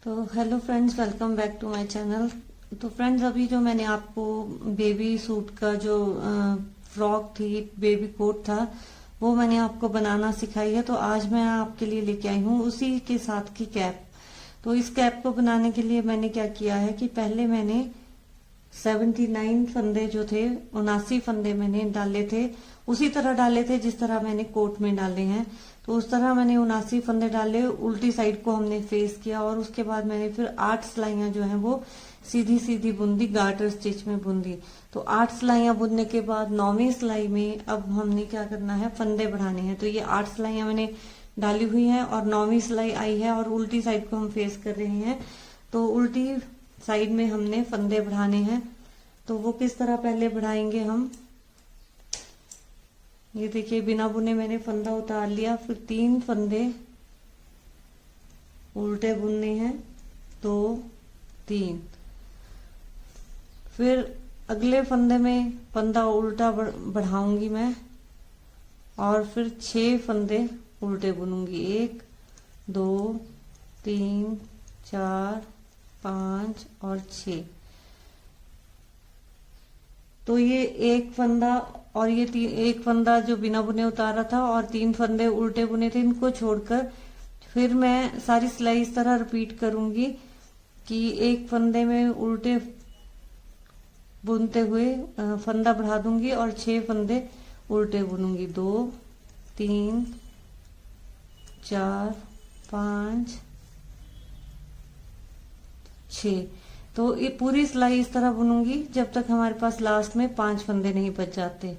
तो hello friends, welcome back to my channel. तो friends, अभी जो मैंने आपको बेबी सूट का जो फ्रॉक थी, बेबी कोट था, वो मैंने आपको बनाना सिखाई है। तो आज मैं आपके लिए लेके आई हूँ उसी के साथ की कैप। तो इस कैप को बनाने के लिए मैंने क्या किया है कि पहले मैंने 79 फंदे जो थे, 79 फंदे मैंने डाले थे, उसी तरह डाले थे जिस तरह मैंने कोट में डाले हैं। तो उस तरह मैंने 79 फंदे डाले, उल्टी साइड को हमने फेस किया और उसके बाद मैंने फिर 8 सिलाइयां जो हैं वो सीधी सीधी बुन दी, गार्टर स्टिच में बुन दी। तो 8 सिलाइयां बुनने के बाद 9वीं सिलाई में अब हमने क्या करना है, फंदे बढ़ाने हैं। तो ये 8 सिलाइयां मैंने डाली हुई हैं और 9वीं सिलाई आई है और उल्टी साइड को हम फेस कर रहे हैं। तो उल्टी साइड में हमने फंदे बढ़ाने हैं। तो वो किस तरह पहले बढ़ाएंगे हम, ये देखिए, बिना बुने मैंने फंदा उतार लिया, फिर 3 फंदे उल्टे बुनने हैं, 2 3, फिर अगले फंदे में फंदा उल्टा बढ़ाऊंगी मैं और फिर 6 फंदे उल्टे बुनूंगी। 1 2 3 4 5 और 6। तो ये एक फंदा और ये एक फंदा जो बिना बुने उतारा था और 3 फंदे उल्टे बुने थे, इनको छोड़कर फिर मैं सारी सिलाई इस तरह रिपीट करूंगी कि एक फंदे में उल्टे बुनते हुए फंदा बढ़ा दूंगी और 6 फंदे उल्टे बुनूंगी। 2 3 4 5 6। तो ये पूरी सिलाई इस तरह बुनूंगी जब तक हमारे पास लास्ट में 5 फंदे नहीं बच जाते।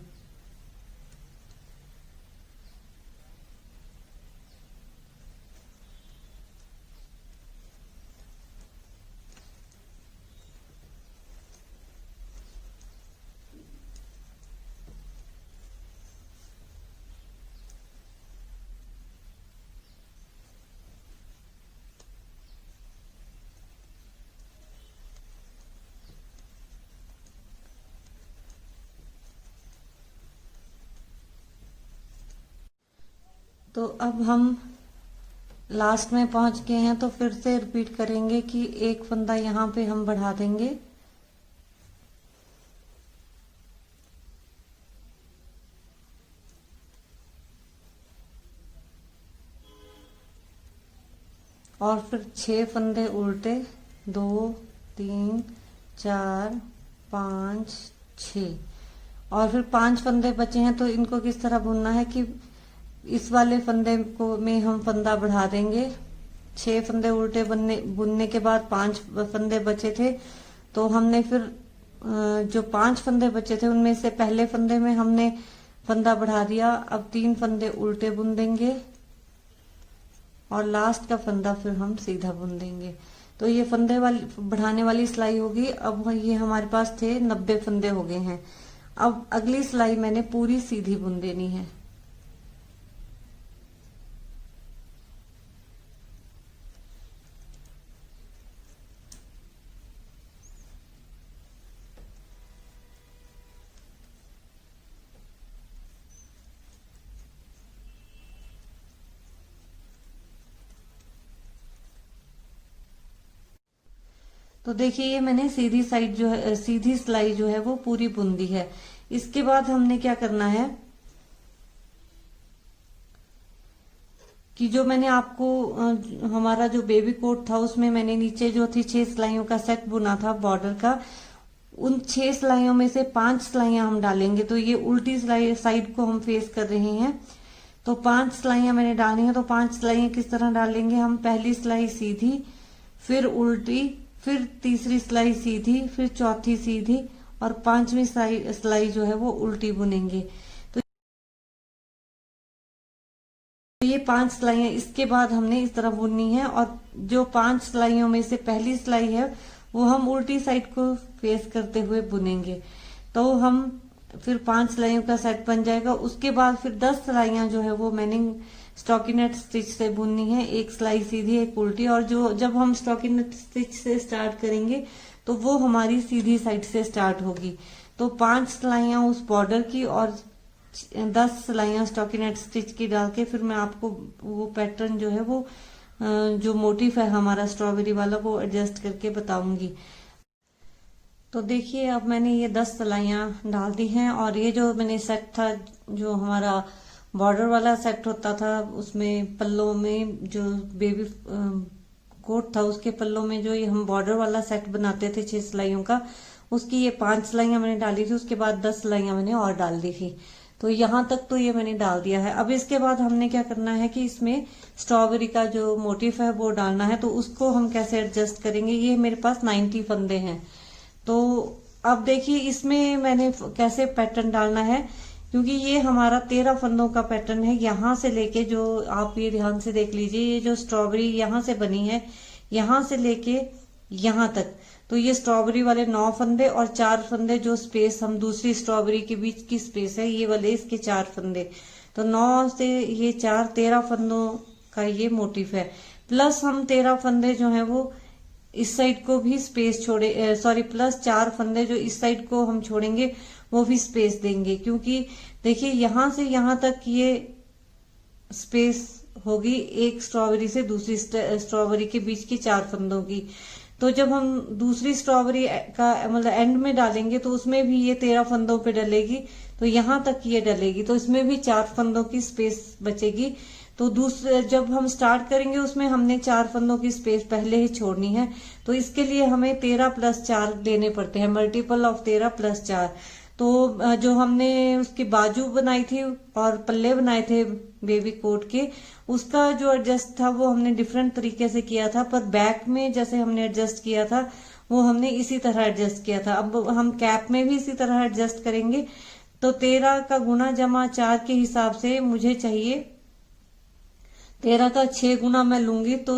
तो अब हम लास्ट में पहुंच गए हैं, तो फिर से रिपीट करेंगे कि एक फंदा यहाँ पे हम बढ़ा देंगे और फिर 6 फंदे उल्टे, 2 3 4 5 6 और फिर 5 फंदे बचे हैं। तो इनको किस तरह बुनना है कि इस वाले फंदे को में हम फंदा बढ़ा देंगे, 6 फंदे उल्टे बुनने के बाद 5 फंदे बचे थे, तो हमने फिर जो 5 फंदे बचे थे उनमें से पहले फंदे में हमने फंदा बढ़ा दिया। अब 3 फंदे उल्टे बुन देंगे और लास्ट का फंदा फिर हम सीधा बुन देंगे। तो ये फंदे वाली बढ़ाने वाली सिलाई होगी। अब ये हमारे पास थे 90 फंदे हो गए हैं। अब अगली सिलाई मैंने पूरी सीधी बुन देनी है। तो देखिए, ये मैंने सीधी साइड जो है, सीधी सिलाई जो है वो पूरी बुन दी है। इसके बाद हमने क्या करना है कि जो मैंने आपको हमारा जो बेबी कोट था उसमें मैंने नीचे जो थी 6 सिलाइयों का सेट बुना था बॉर्डर का, उन 6 सिलाइयों में से 5 सिलाइयां हम डालेंगे। तो ये उल्टी सिलाई साइड को हम फेस कर रहे हैं, तो 5 सिलाइयां मैंने डाली हैं। तो 5 सिलाइयां किस तरह डालेंगे हम, पहली सिलाई सीधी, फिर उल्टी, फिर तीसरी सिलाई सीधी, फिर चौथी सीधी और 5वीं सिलाई जो है वो उल्टी बुनेंगे। तो ये 5 सिलाइयां इसके बाद हमने इस तरह बुननी है और जो 5 सिलाइयों में से पहली सिलाई है वो हम उल्टी साइड को फेस करते हुए बुनेंगे। तो हम फिर 5 सिलाइयों का सेट बन जाएगा। उसके बाद फिर 10 सिलाइयां जो है वो मैंने स्टॉकिनेट स्टिच से बुननी है, एक सिलाई सीधी एक उल्टी। और जो जब हम स्टॉकिनेट स्टिच से स्टार्ट करेंगे तो वो हमारी सीधी साइड से स्टार्ट होगी। तो 5 सिलाइयां उस बॉर्डर की और 10 सिलाइयां स्टॉकिनेट स्टिच की डाल के फिर मैं आपको वो पैटर्न जो है वो जो मोटिफ है हमारा स्ट्रॉबेरी वाला वो एडजस्ट करके बताऊंगी। तो देखिए अब मैंने ये 10 सिलाइयां डाल दी हैं और ये जो मैंने सेट था, जो हमारा बॉर्डर वाला सेट होता था, उसमें पल्लों में जो बेबी कोट था उसके पल्लों में जो ये हम बॉर्डर वाला सेट बनाते थे 6 सिलाइयों का, उसकी ये 5 सिलाइयां मैंने डाली थी। उसके बाद 10 सिलाइयां मैंने और डाल दी थी। तो यहां तक तो ये मैंने डाल दिया है। अब इसके बाद हमने क्या करना है कि इसमें स्ट्रॉबेरी का जो मोटिफ है वो डालना है। तो उसको हम कैसे एडजस्ट करेंगे, ये मेरे पास 90 फंदे हैं। तो अब देखिए इसमें मैंने कैसे पैटर्न डालना है, क्योंकि ये हमारा 13 फंदों का पैटर्न है। यहां से लेके, जो आप ये ध्यान से देख लीजिए, ये जो स्ट्रॉबेरी यहां से बनी है, यहां से लेके यहां तक, तो ये स्ट्रॉबेरी वाले 9 फंदे और 4 फंदे जो स्पेस हम दूसरी स्ट्रॉबेरी के बीच की स्पेस है, ये वाले इसके 4 फंदे। तो 9 से ये 4, 13 फंदों का ये मोटिफ है। प्लस हम 13 फंदे जो है वो इस साइड को भी स्पेस छोड़े, सॉरी प्लस 4 फंदे जो इस साइड को हम छोड़ेंगे वो भी स्पेस देंगे, क्योंकि देखिए यहां से यहां तक ये स्पेस होगी एक स्ट्रॉबेरी से दूसरी स्ट्रॉबेरी के बीच की 4 फंदों की। तो जब हम दूसरी स्ट्रॉबेरी का मतलब एंड में डालेंगे तो उसमें भी ये 13 फंदों पे डलेगी, तो यहां तक ये डलेगी, तो इसमें भी 4 फंदों की स्पेस बचेगी। तो दूसरे जब हम स्टार्ट करेंगे उसमें हमने 4 फंदों की स्पेस पहले ही छोड़नी है। तो इसके लिए हमें 13 + 4 देने पड़ते हैं, मल्टीपल ऑफ 13 + 4। तो जो हमने उसकी बाजू बनाई थी और पल्ले बनाए थे बेबी कोट के, उसका जो एडजस्ट था वो हमने डिफरेंट तरीके से किया था, पर बैक में जैसे हमने एडजस्ट किया था वो हमने इसी तरह एडजस्ट किया था। अब हम कैप में भी इसी तरह एडजस्ट करेंगे। तो 13 का गुना जमा 4 के हिसाब से मुझे चाहिए, 13 का 6 गुना मैं लूंगी तो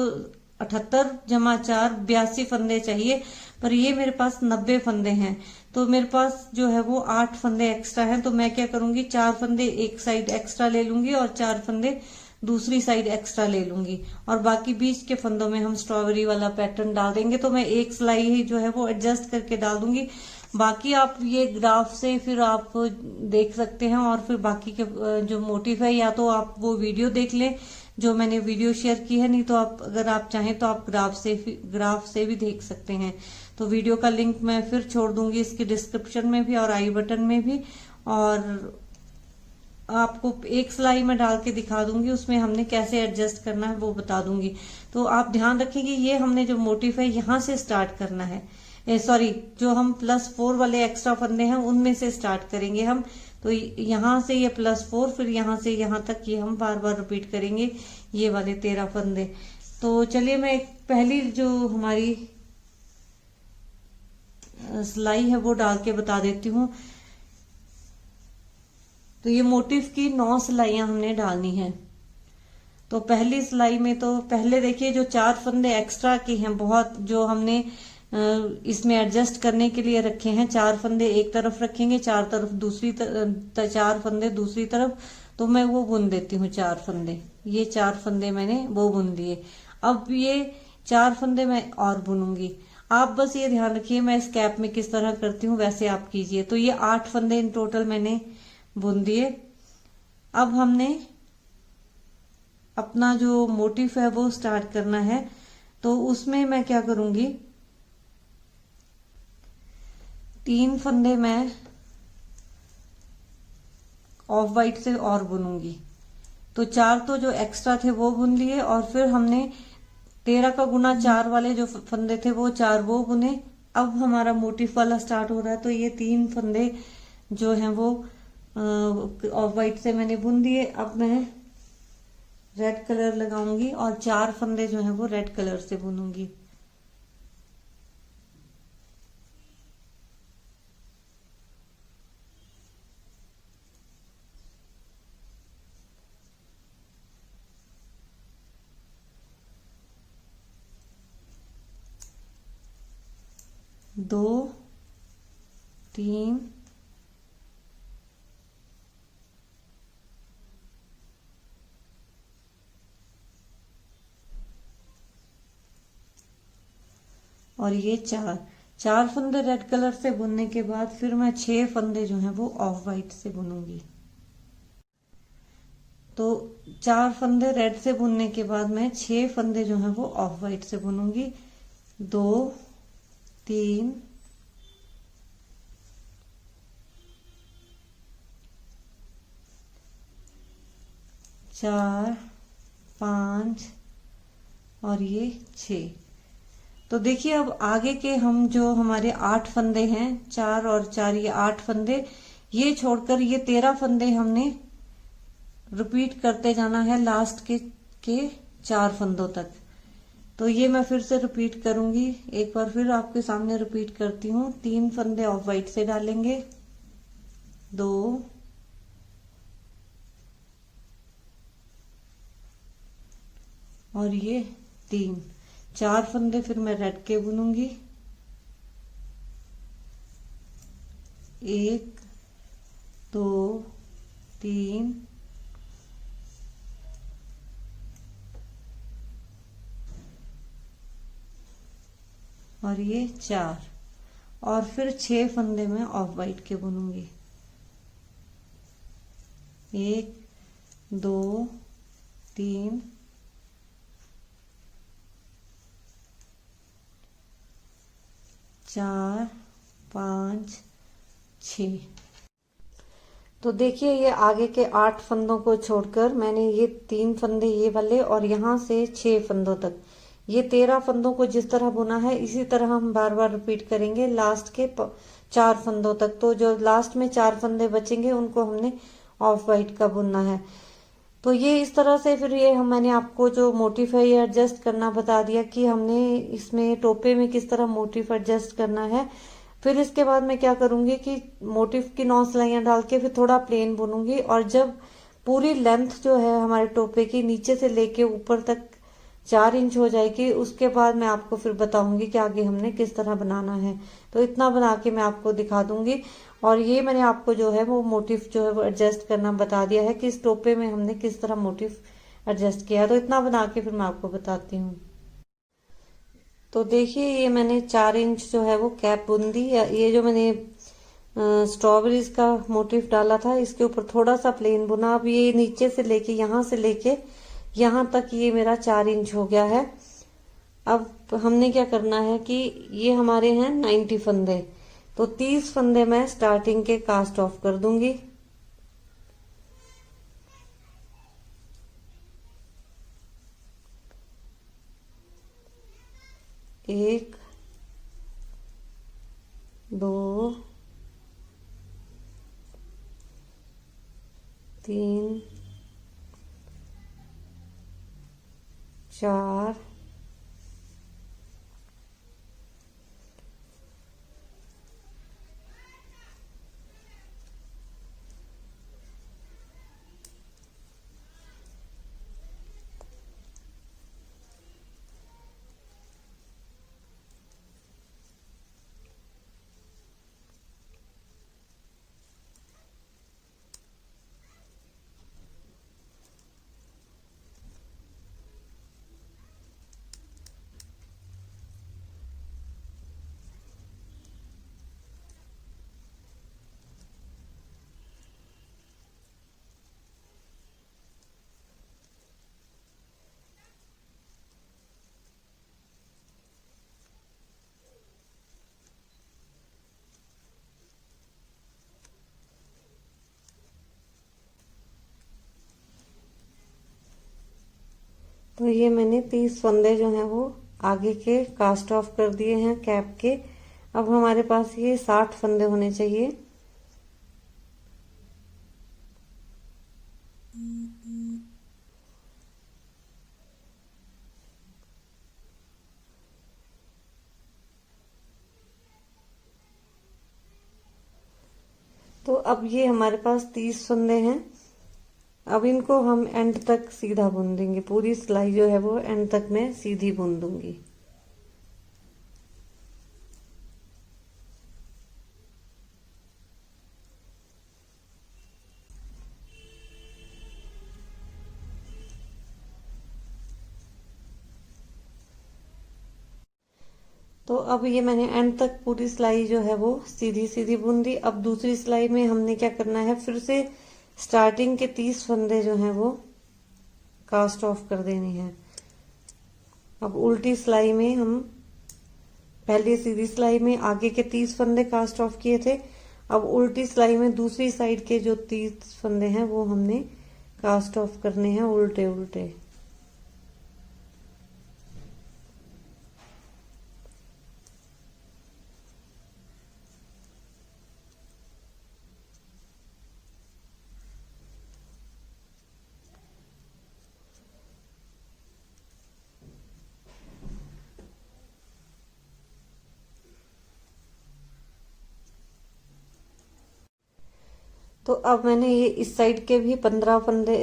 78 जमा 4 82 फंदे चाहिए, पर ये मेरे पास 90 फंदे हैं। तो मेरे पास जो है वो 8 फंदे एक्स्ट्रा हैं। तो मैं क्या करूंगी, 4 फंदे एक साइड एक्स्ट्रा ले लूंगी और 4 फंदे दूसरी साइड एक्स्ट्रा ले लूंगी, और बाकी बीच के फंदों में हम स्ट्रॉबेरी वाला पैटर्न डाल देंगे। तो मैं एक सिलाई ही जो है वो एडजस्ट करके डाल दूंगी। बाकी आप ये ग्राफ से फिर आप देख सकते हैं, और फिर बाकी के जो मोटिव है, या तो आप वो वीडियो देख लें जो मैंने वीडियो शेयर की है, नहीं तो आप अगर आप चाहें तो आप ग्राफ से भी देख सकते हैं। तो वीडियो का लिंक मैं फिर छोड़ दूंगी इसकी डिस्क्रिप्शन में भी और आई बटन में भी, और आपको एक सिलाई में डाल के दिखा दूंगी, उसमें हमने कैसे एडजस्ट करना है वो बता दूंगी। तो आप ध्यान रखेंगे, ये हमने जो मोटिफ है यहां से स्टार्ट करना है, सॉरी जो हम +4 वाले एक्स्ट्रा फंदे हैं उनमें से स्टार्ट करेंगे हम। तो यहां से ये +4, फिर यहां से यहां तक ये हम बार बार रिपीट करेंगे, ये वाले 13 फंदे। तो चलिए मैं एक पहली जो हमारी सिलाई है वो डाल के बता देती हूँ। तो ये मोटिफ की 9 सिलाइयां हमने डालनी है। तो पहली सिलाई में तो पहले देखिए जो 4 फंदे एक्स्ट्रा के हैं, बहुत जो हमने इसमें एडजस्ट करने के लिए रखे हैं, 4 फंदे एक तरफ रखेंगे, 4 तरफ दूसरी 4 फंदे दूसरी तरफ। तो मैं वो बुन देती हूँ 4 फंदे, ये 4 फंदे मैंने वो बुन दिए। अब ये 4 फंदे मैं और बुनूंगी। आप बस ये ध्यान रखिए मैं इस कैप में किस तरह करती हूँ वैसे आप कीजिए। तो ये 8 फंदे इन टोटल मैंने बुन दिए। अब हमने अपना जो मोटिफ है वो स्टार्ट करना है। तो उसमें मैं क्या करूंगी, 3 फंदे मैं ऑफ वाइट से और बुनूंगी। तो 4 तो जो एक्स्ट्रा थे वो बुन लिए, और फिर हमने 13 का गुना 4 वाले जो फंदे थे वो 4 वो बुने। अब हमारा मोटिफ वाला स्टार्ट हो रहा है। तो ये 3 फंदे जो हैं वो ऑफ वाइट से मैंने बुन दिए। अब मैं रेड कलर लगाऊंगी और 4 फंदे जो हैं वो रेड कलर से बुनूंगी। दो, 3, और ये 4 फंदे रेड कलर से बुनने के बाद फिर मैं 6 फंदे जो हैं वो ऑफ वाइट से बुनूंगी। तो 4 फंदे रेड से बुनने के बाद मैं 6 फंदे जो हैं वो ऑफ वाइट से बुनूंगी। 2 3 4 5 और ये 6। तो देखिए अब आगे के हम जो हमारे 8 फंदे हैं, 4 और 4 ये 8 फंदे, ये छोड़कर ये 13 फंदे हमने रिपीट करते जाना है लास्ट के 4 फंदों तक। तो ये मैं फिर से रिपीट करूंगी, एक बार फिर आपके सामने रिपीट करती हूँ। 3 फंदे ऑफ वाइट से डालेंगे, 2 और ये 3, 4 फंदे फिर मैं रेड के बुनूंगी। 1 2 3 और ये 4 और फिर 6 फंदे में ऑफ वाइट के बुनूंगी। 1 2 3 4 5 6। तो देखिए ये आगे के 8 फंदों को छोड़कर मैंने ये 3 फंदे ये वाले और यहाँ से 6 फंदों तक ये 13 फंदों को जिस तरह बुना है इसी तरह हम बार बार रिपीट करेंगे लास्ट के 4 फंदों तक। तो जो लास्ट में 4 फंदे बचेंगे उनको हमने ऑफ वाइट का बुनना है। तो ये इस तरह से फिर ये मैंने आपको जो मोटिफ है ये एडजस्ट करना बता दिया कि हमने इसमें टोपे में किस तरह मोटिफ एडजस्ट करना है। फिर इसके बाद मैं क्या करूंगी कि मोटिफ की 9 सिलाइयां डाल के फिर थोड़ा प्लेन बुनूंगी और जब पूरी लेंथ जो है हमारे टोपे की नीचे से लेके ऊपर तक 4 इंच हो जाएगी, उसके बाद मैं आपको फिर बताऊंगी कि आगे हमने किस तरह बनाना है। तो इतना बना के मैं आपको दिखा दूंगी और ये मैंने आपको जो है वो मोटिफ जो है वो एडजस्ट करना बता दिया है कि इस टोपे में हमने किस तरह मोटिफ एडजस्ट किया। तो इतना बना के फिर मैं आपको बताती हूँ। तो देखिए ये मैंने 4 इंच जो है वो कैप बुन दी। ये जो मैंने स्ट्रॉबेरीज का मोटिफ डाला था इसके ऊपर थोड़ा सा प्लेन बुना। अब ये नीचे से लेके यहाँ से लेके यहाँ तक ये मेरा 4 इंच हो गया है। अब हमने क्या करना है कि ये हमारे हैं 90 फंदे, तो 30 फंदे मैं स्टार्टिंग के कास्ट ऑफ कर दूंगी। एक 2 3 4 तो ये मैंने 30 फंदे जो हैं वो आगे के कास्ट ऑफ कर दिए हैं कैप के। अब हमारे पास ये 60 फंदे होने चाहिए। तो अब ये हमारे पास 30 फंदे हैं। अब इनको हम एंड तक सीधा बुन देंगे। पूरी सिलाई जो है वो एंड तक मैं सीधी बुन दूंगी। तो अब ये मैंने एंड तक पूरी सिलाई जो है वो सीधी सीधी बुन दी। अब दूसरी सिलाई में हमने क्या करना है, फिर से स्टार्टिंग के 30 फंदे जो हैं वो कास्ट ऑफ कर देने हैं। अब उल्टी सिलाई में हम पहले सीधी सिलाई में आगे के 30 फंदे कास्ट ऑफ किए थे, अब उल्टी सिलाई में दूसरी साइड के जो 30 फंदे हैं वो हमने कास्ट ऑफ करने हैं उल्टे उल्टे। तो अब मैंने ये इस साइड के भी 15 फंदे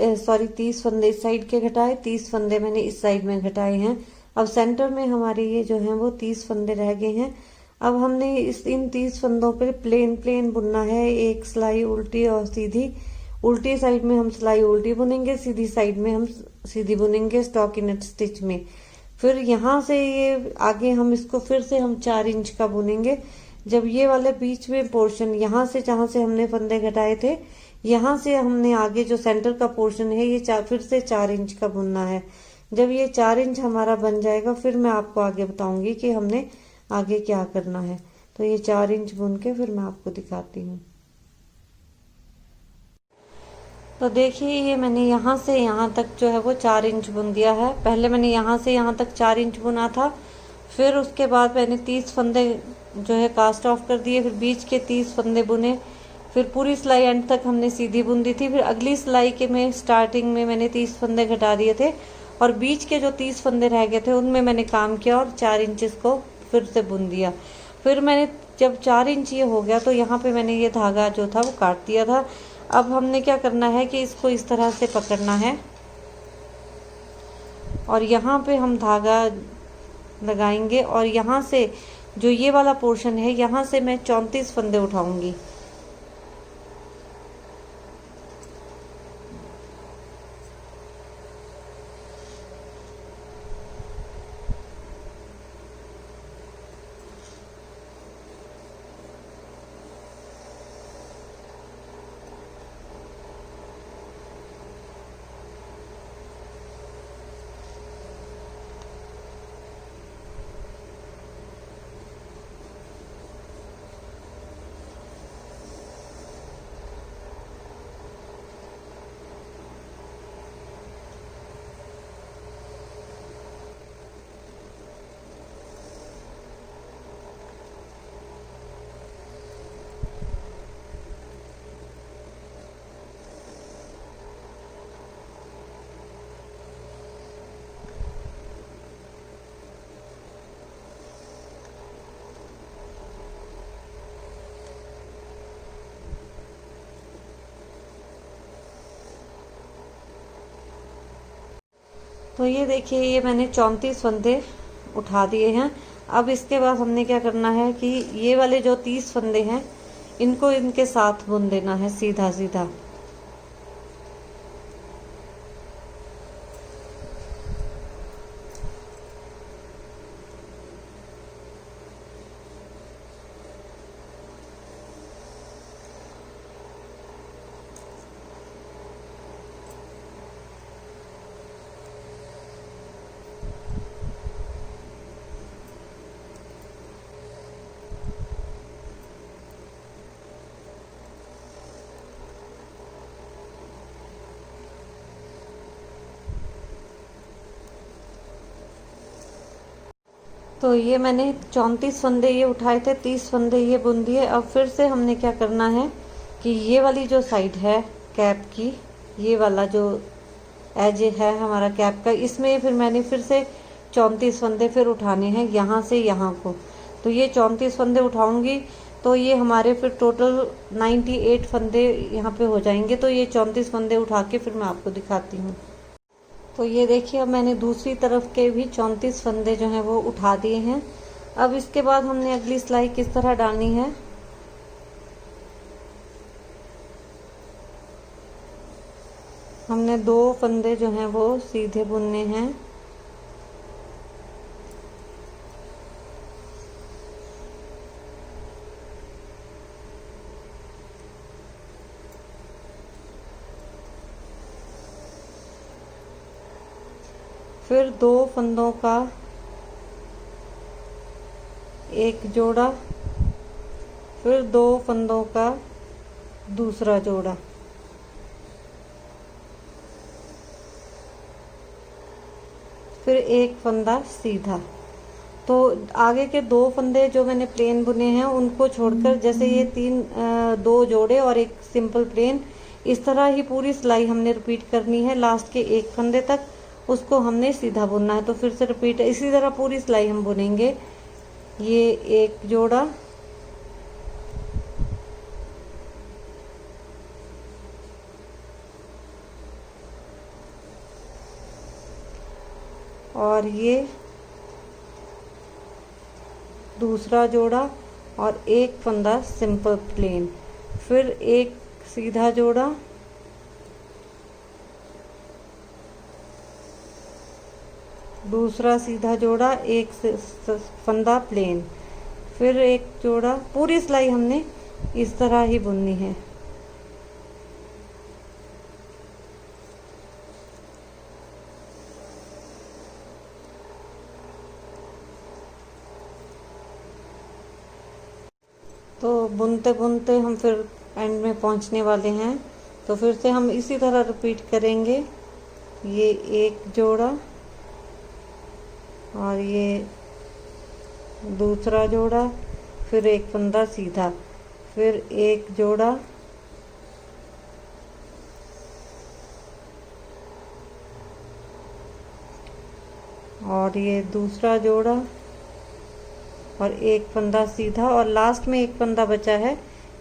30 फंदे इस साइड के घटाए, 30 फंदे मैंने इस साइड में घटाए हैं। अब सेंटर में हमारे ये जो हैं वो 30 फंदे रह गए हैं। अब हमने इन 30 फंदों पे प्लेन प्लेन बुनना है, एक सिलाई उल्टी और सीधी। उल्टी साइड में हम सिलाई उल्टी बुनेंगे, सीधी साइड में हम सीधी बुनेंगे स्टॉकिनेट स्टिच में। फिर यहाँ से ये आगे हम इसको फिर से हम 4 इंच का बुनेंगे। जब ये वाले बीच में पोर्शन यहाँ से जहां से हमने फंदे घटाए थे, यहाँ से हमने आगे जो सेंटर का पोर्शन है ये फिर से 4 इंच का बुनना है। जब ये 4 इंच हमारा बन जाएगा फिर मैं आपको आगे बताऊंगी कि हमने आगे क्या करना है। तो ये 4 इंच बुन के फिर मैं आपको दिखाती हूँ। तो देखिए ये मैंने यहाँ से यहाँ तक जो है वो 4 इंच बुन दिया है। पहले मैंने यहाँ से यहाँ तक 4 इंच बुना था, फिर उसके बाद मैंने 30 फंदे जो है कास्ट ऑफ कर दिए, फिर बीच के 30 फंदे बुने, फिर पूरी सिलाई एंड तक हमने सीधी बुन दी थी। फिर अगली सिलाई के में स्टार्टिंग में मैंने 30 फंदे घटा दिए थे और बीच के जो 30 फंदे रह गए थे उनमें मैंने काम किया और 4 इंच को फिर से बुन दिया। फिर मैंने जब 4 इंच ये हो गया तो यहाँ पे मैंने ये धागा जो था वो काट दिया था। अब हमने क्या करना है कि इसको इस तरह से पकड़ना है और यहाँ पे हम धागा लगाएंगे और यहाँ से जो ये वाला पोर्शन है यहाँ से मैं 34 फंदे उठाऊंगी। तो ये देखिए ये मैंने 34 फंदे उठा दिए हैं। अब इसके बाद हमने क्या करना है कि ये वाले जो 30 फंदे हैं इनको इनके साथ बुन देना है सीधा सीधा। तो ये मैंने 34 फंदे ये उठाए थे, 30 फंदे ये बुन दिए। अब फिर से हमने क्या करना है कि ये वाली जो साइड है कैप की, ये वाला जो एज है हमारा कैप का, इसमें फिर मैंने फिर से 34 फंदे फिर उठाने हैं यहाँ से यहाँ को। तो ये 34 फंदे उठाऊंगी तो ये हमारे फिर टोटल 98 फंदे यहाँ पे हो जाएंगे। तो ये 34 फंदे उठा के फिर मैं आपको दिखाती हूँ। तो ये देखिए अब मैंने दूसरी तरफ के भी 34 फंदे जो हैं वो उठा दिए हैं। अब इसके बाद हमने अगली सिलाई किस तरह डालनी है, हमने 2 फंदे जो हैं वो सीधे बुनने हैं। फिर 2 फंदों का एक जोड़ा, फिर 2 फंदों का दूसरा जोड़ा, फिर एक फंदा सीधा। तो आगे के 2 फंदे जो मैंने प्लेन बुने हैं उनको छोड़कर, जैसे ये 2 जोड़े और एक सिंपल प्लेन, इस तरह ही पूरी सिलाई हमने रिपीट करनी है लास्ट के एक फंदे तक, उसको हमने सीधा बुनना है। तो फिर से रिपीट, इसी तरह पूरी सिलाई हम बुनेंगे। ये एक जोड़ा, और ये दूसरा जोड़ा और एक फंदा सिंपल प्लेन, फिर एक सीधा जोड़ा, दूसरा सीधा जोड़ा, एक फंदा प्लेन, फिर एक जोड़ा। पूरी सिलाई हमने इस तरह ही बुननी है। तो बुनते बुनते हम फिर एंड में पहुंचने वाले हैं। तो फिर से हम इसी तरह रिपीट करेंगे। ये एक जोड़ा और ये दूसरा जोड़ा, फिर एक फंदा सीधा, फिर एक जोड़ा, और ये दूसरा जोड़ा और एक फंदा सीधा, और लास्ट में एक फंदा बचा है,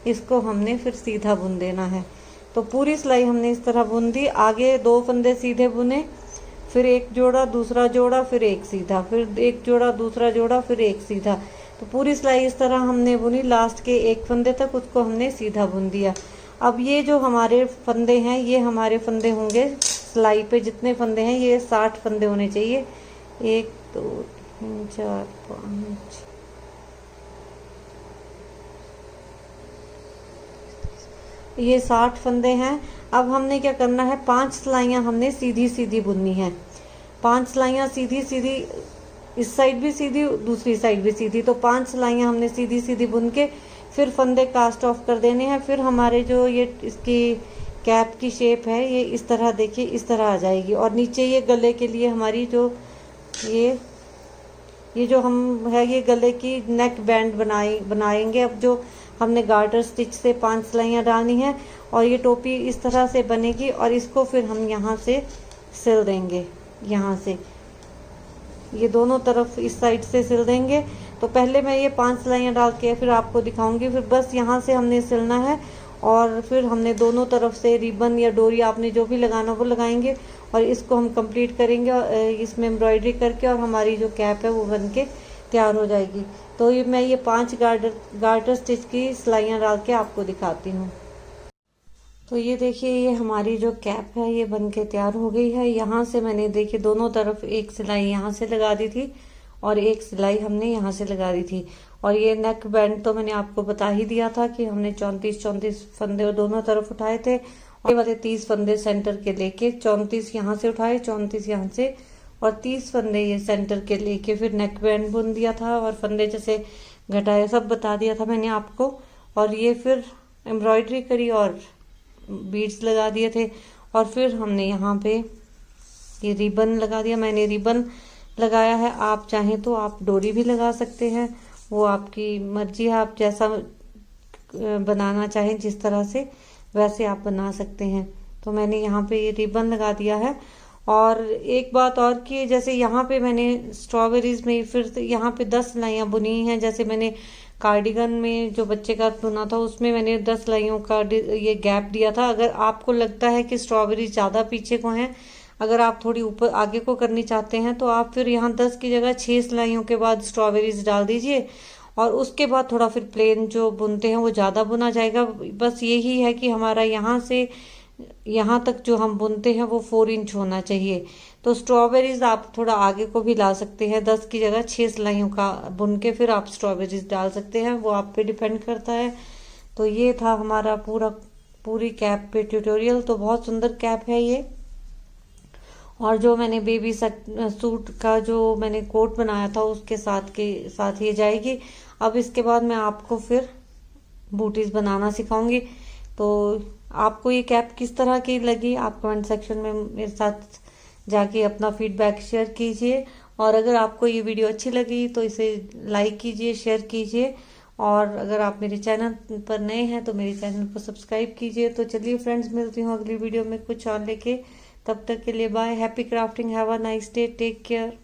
इसको हमने फिर सीधा बुन देना है। तो पूरी सिलाई हमने इस तरह बुन दी। आगे 2 फंदे सीधे बुने, फिर एक जोड़ा, दूसरा जोड़ा, फिर एक सीधा, फिर एक जोड़ा, दूसरा जोड़ा, फिर एक सीधा। तो पूरी सिलाई इस तरह हमने बुनी, लास्ट के एक फंदे तक उसको हमने सीधा बुन दिया। अब ये जो हमारे फंदे हैं, ये हमारे फंदे होंगे सिलाई पे जितने फंदे हैं, ये 60 फंदे होने चाहिए। 1 2 3 4 5, ये 60 फंदे हैं। अब हमने क्या करना है, 5 सिलाइयाँ हमने सीधी सीधी बुननी है। 5 सिलाइयाँ सीधी सीधी, इस साइड भी सीधी, दूसरी साइड भी सीधी। तो 5 सिलाइयाँ हमने सीधी सीधी बुन के फिर फंदे कास्ट ऑफ कर देने हैं। फिर हमारे जो ये इसकी कैप की शेप है, ये इस तरह देखिए, इस तरह आ जाएगी। और नीचे ये गले के लिए हमारी जो ये जो हम है, ये गले की नेक बैंड बनाएंगे। अब जो हमने गार्टर स्टिच से 5 सिलाइयाँ डालनी है और ये टोपी इस तरह से बनेगी, और इसको फिर हम यहाँ से सिल देंगे। यहाँ से ये दोनों तरफ इस साइड से सिल देंगे। तो पहले मैं ये 5 सिलाइयाँ डाल के फिर आपको दिखाऊंगी। फिर बस यहाँ से हमने सिलना है, और फिर हमने दोनों तरफ से रिबन या डोरी, आपने जो भी लगाना वो लगाएंगे, और इसको हम कंप्लीट करेंगे इसमें एम्ब्रॉयडरी करके, और हमारी जो कैप है वो बन के तैयार हो जाएगी। तो ये मैं ये 5 गार्टर स्टिच की सिलाइयाँ डाल के आपको दिखाती हूँ। तो ये देखिए, ये हमारी जो कैप है ये बन के तैयार हो गई है। यहाँ से मैंने देखिए दोनों तरफ एक सिलाई यहाँ से लगा दी थी और एक सिलाई हमने यहाँ से लगा दी थी। और ये नेक बैंड तो मैंने आपको बता ही दिया था कि हमने 34 फंदे दोनों तरफ उठाए थे, और ये वाले 30 फंदे सेंटर के लेके 34 यहाँ से उठाए, 34 यहाँ से, और 30 फंदे ये सेंटर के लेके फिर नेक बैंड बुन दिया था, और फंदे जैसे घटाए सब बता दिया था मैंने आपको। और ये फिर एम्ब्रॉयडरी करी और बीड्स लगा दिए थे, और फिर हमने यहाँ पे ये रिबन लगा दिया। मैंने रिबन लगाया है, आप चाहें तो आप डोरी भी लगा सकते हैं, वो आपकी मर्जी है, आप जैसा बनाना चाहें जिस तरह से वैसे आप बना सकते हैं। तो मैंने यहाँ पे ये रिबन लगा दिया है। और एक बात और कि जैसे यहाँ पे मैंने स्ट्रॉबेरीज में फिर यहाँ पे 10 सिलाइयाँ बुनी हैं। जैसे मैंने कार्डिगन में जो बच्चे का बुना था उसमें मैंने 10 सिलाइयों का ये गैप दिया था। अगर आपको लगता है कि स्ट्रॉबेरी ज़्यादा पीछे को हैं, अगर आप थोड़ी ऊपर आगे को करनी चाहते हैं, तो आप फिर यहाँ 10 की जगह 6 सिलाइयों के बाद स्ट्रॉबेरीज डाल दीजिए, और उसके बाद थोड़ा फिर प्लेन जो बुनते हैं वो ज़्यादा बुना जाएगा। बस यही है कि हमारा यहाँ से यहाँ तक जो हम बुनते हैं वो 4 इंच होना चाहिए। तो स्ट्रॉबेरीज आप थोड़ा आगे को भी ला सकते हैं, 10 की जगह 6 सिलाइयों का बुन के फिर आप स्ट्रॉबेरीज डाल सकते हैं, वो आप पे डिपेंड करता है। तो ये था हमारा पूरी कैप पे ट्यूटोरियल। तो बहुत सुंदर कैप है ये, और जो मैंने बेबी सूट का जो मैंने कोट बनाया था उसके साथ ये जाएगी। अब इसके बाद मैं आपको फिर बूटीज बनाना सिखाऊंगी। तो आपको ये कैप किस तरह की लगी, आप कमेंट सेक्शन में मेरे साथ जाके अपना फीडबैक शेयर कीजिए। और अगर आपको ये वीडियो अच्छी लगी तो इसे लाइक कीजिए, शेयर कीजिए। और अगर आप मेरे चैनल पर नए हैं तो मेरे चैनल को सब्सक्राइब कीजिए। तो चलिए फ्रेंड्स, मिलती हूँ अगली वीडियो में कुछ और लेके। तब तक के लिए bye, happy crafting, have a nice day, take care.